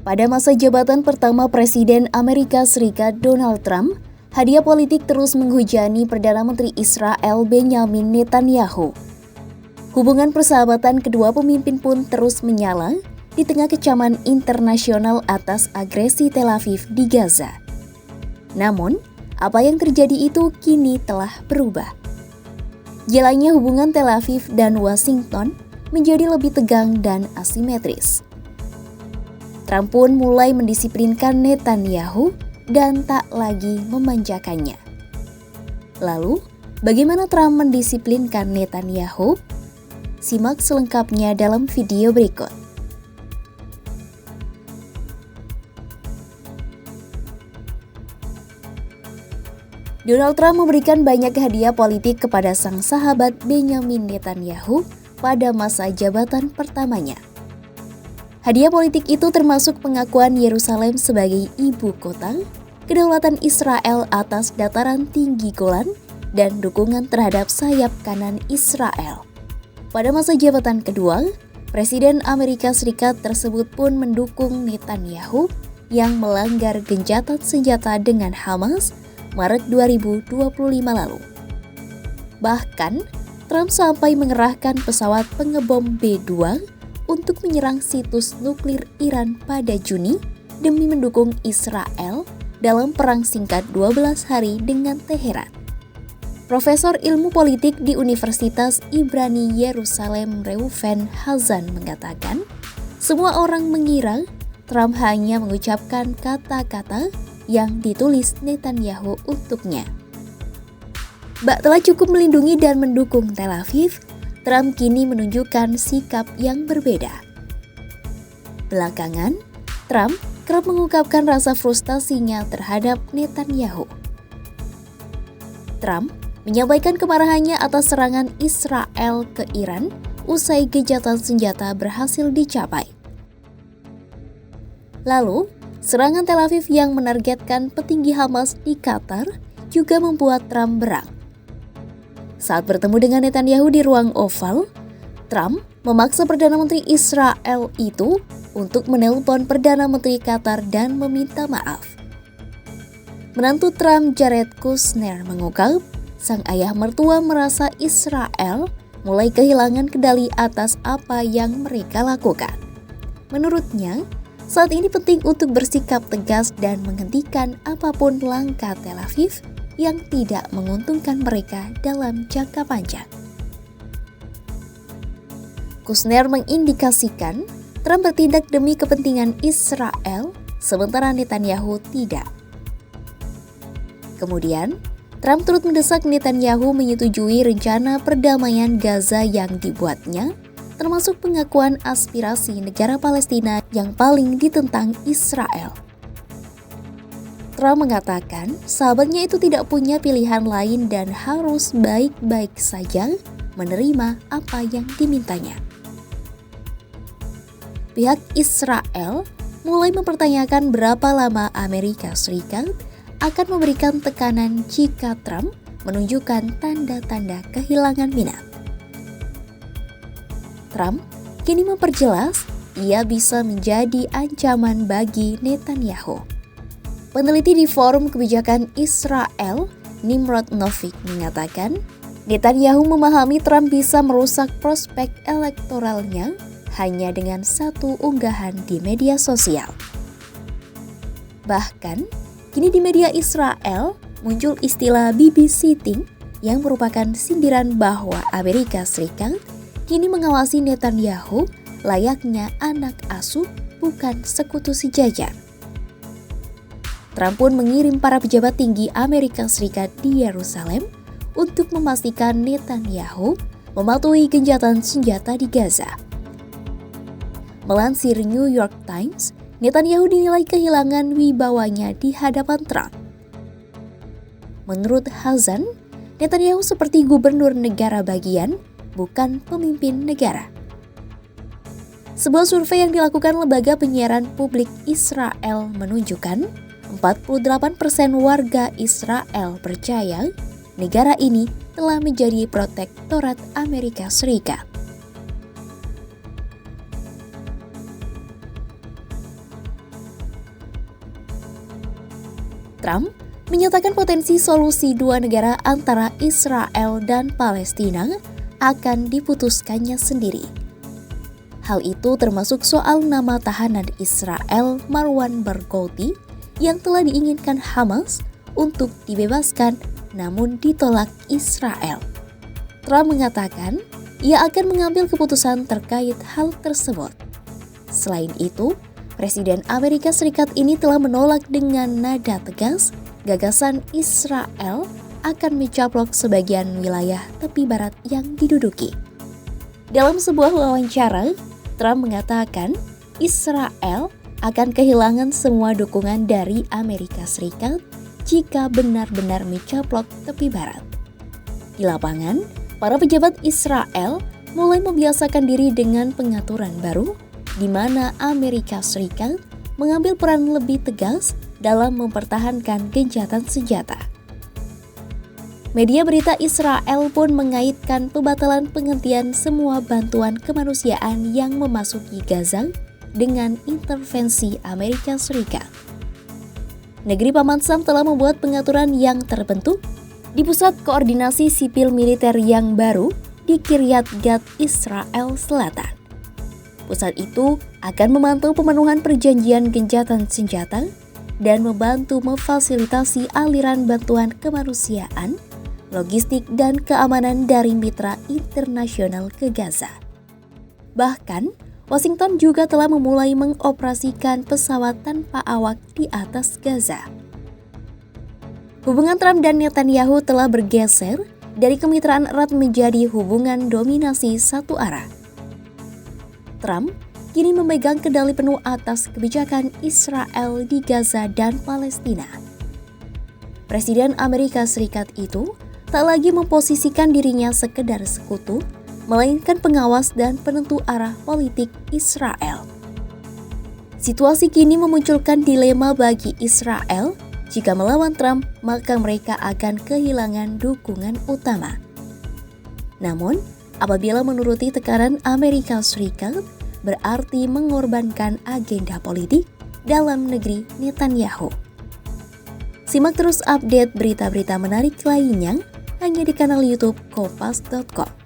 Pada masa jabatan pertama Presiden Amerika Serikat Donald Trump, hadiah politik terus menghujani Perdana Menteri Israel Benjamin Netanyahu. Hubungan persahabatan kedua pemimpin pun terus menyala di tengah kecaman internasional atas agresi Tel Aviv di Gaza. Namun, apa yang terjadi itu kini telah berubah. Jalannya hubungan Tel Aviv dan Washington menjadi lebih tegang dan asimetris. Trump pun mulai mendisiplinkan Netanyahu dan tak lagi memanjakannya. Lalu, bagaimana Trump mendisiplinkan Netanyahu? Simak selengkapnya dalam video berikut. Donald Trump memberikan banyak hadiah politik kepada sang sahabat Benjamin Netanyahu pada masa jabatan pertamanya. Hadiah politik itu termasuk pengakuan Yerusalem sebagai ibu kota, kedaulatan Israel atas dataran tinggi Golan, dan dukungan terhadap sayap kanan Israel. Pada masa jabatan kedua, Presiden Amerika Serikat tersebut pun mendukung Netanyahu yang melanggar gencatan senjata dengan Hamas Maret 2025 lalu. Bahkan, Trump sampai mengerahkan pesawat pengebom B-2 untuk menyerang situs nuklir Iran pada Juni demi mendukung Israel dalam perang singkat 12 hari dengan Teheran. Profesor Ilmu Politik di Universitas Ibrani Yerusalem Reuven Hazan mengatakan, semua orang mengira Trump hanya mengucapkan kata-kata yang ditulis Netanyahu untuknya. Bak telah cukup melindungi dan mendukung Tel Aviv, Trump kini menunjukkan sikap yang berbeda. Belakangan, Trump kerap mengungkapkan rasa frustasinya terhadap Netanyahu. Trump menyampaikan kemarahannya atas serangan Israel ke Iran usai gencatan senjata berhasil dicapai. Lalu, serangan Tel Aviv yang menargetkan petinggi Hamas di Qatar juga membuat Trump berang. Saat bertemu dengan Netanyahu di ruang oval, Trump memaksa Perdana Menteri Israel itu untuk menelpon Perdana Menteri Qatar dan meminta maaf. Menantu Trump, Jared Kushner, mengungkap sang ayah mertua merasa Israel mulai kehilangan kendali atas apa yang mereka lakukan. Menurutnya, saat ini penting untuk bersikap tegas dan menghentikan apapun langkah Tel Aviv yang tidak menguntungkan mereka dalam jangka panjang. Kushner mengindikasikan Trump bertindak demi kepentingan Israel, sementara Netanyahu tidak. Kemudian, Trump turut mendesak Netanyahu menyetujui rencana perdamaian Gaza yang dibuatnya, termasuk pengakuan aspirasi negara Palestina yang paling ditentang Israel. Trump mengatakan sahabatnya itu tidak punya pilihan lain dan harus baik-baik saja menerima apa yang dimintanya. Pihak Israel mulai mempertanyakan berapa lama Amerika Serikat akan memberikan tekanan jika Trump menunjukkan tanda-tanda kehilangan minat. Trump kini memperjelas ia bisa menjadi ancaman bagi Netanyahu. Peneliti di Forum Kebijakan Israel, Nimrod Novik, mengatakan Netanyahu memahami Trump bisa merusak prospek elektoralnya hanya dengan satu unggahan di media sosial. Bahkan, kini di media Israel muncul istilah babysitting yang merupakan sindiran bahwa Amerika Serikat kini mengawasi Netanyahu layaknya anak asuh, bukan sekutu sejajar. Trump pun mengirim para pejabat tinggi Amerika Serikat di Yerusalem untuk memastikan Netanyahu mematuhi gencatan senjata di Gaza. Melansir New York Times, Netanyahu dinilai kehilangan wibawanya di hadapan Trump. Menurut Hazan, Netanyahu seperti gubernur negara bagian, bukan pemimpin negara. Sebuah survei yang dilakukan lembaga penyiaran publik Israel menunjukkan 48% warga Israel percaya negara ini telah menjadi protektorat Amerika Serikat. Trump menyatakan potensi solusi dua negara antara Israel dan Palestina akan diputuskannya sendiri. Hal itu termasuk soal nama tahanan Israel Marwan Barghouti yang telah diinginkan Hamas untuk dibebaskan namun ditolak Israel. Trump mengatakan ia akan mengambil keputusan terkait hal tersebut. Selain itu, Presiden Amerika Serikat ini telah menolak dengan nada tegas gagasan Israel akan mencaplok sebagian wilayah tepi barat yang diduduki. Dalam sebuah wawancara, Trump mengatakan Israel akan kehilangan semua dukungan dari Amerika Serikat jika benar-benar mencaplok tepi barat. Di lapangan, para pejabat Israel mulai membiasakan diri dengan pengaturan baru di mana Amerika Serikat mengambil peran lebih tegas dalam mempertahankan gencatan senjata. Media berita Israel pun mengaitkan pembatalan penghentian semua bantuan kemanusiaan yang memasuki Gaza dengan intervensi Amerika Serikat. Negeri Paman Sam telah membuat pengaturan yang terbentuk di Pusat Koordinasi Sipil Militer yang baru di Kiryat Gat, Israel Selatan. Pusat itu akan memantau pemenuhan perjanjian gencatan senjata dan membantu memfasilitasi aliran bantuan kemanusiaan, logistik, dan keamanan dari mitra internasional ke Gaza. Bahkan, Washington juga telah memulai mengoperasikan pesawat tanpa awak di atas Gaza. Hubungan Trump dan Netanyahu telah bergeser dari kemitraan erat menjadi hubungan dominasi satu arah. Trump kini memegang kendali penuh atas kebijakan Israel di Gaza dan Palestina. Presiden Amerika Serikat itu tak lagi memposisikan dirinya sekedar sekutu, melainkan pengawas dan penentu arah politik Israel. Situasi kini memunculkan dilema bagi Israel. Jika melawan Trump, maka mereka akan kehilangan dukungan utama. Namun, apabila menuruti tekanan Amerika Serikat, berarti mengorbankan agenda politik dalam negeri Netanyahu. Simak terus update berita-berita menarik lainnya hanya di kanal YouTube Kompas.com.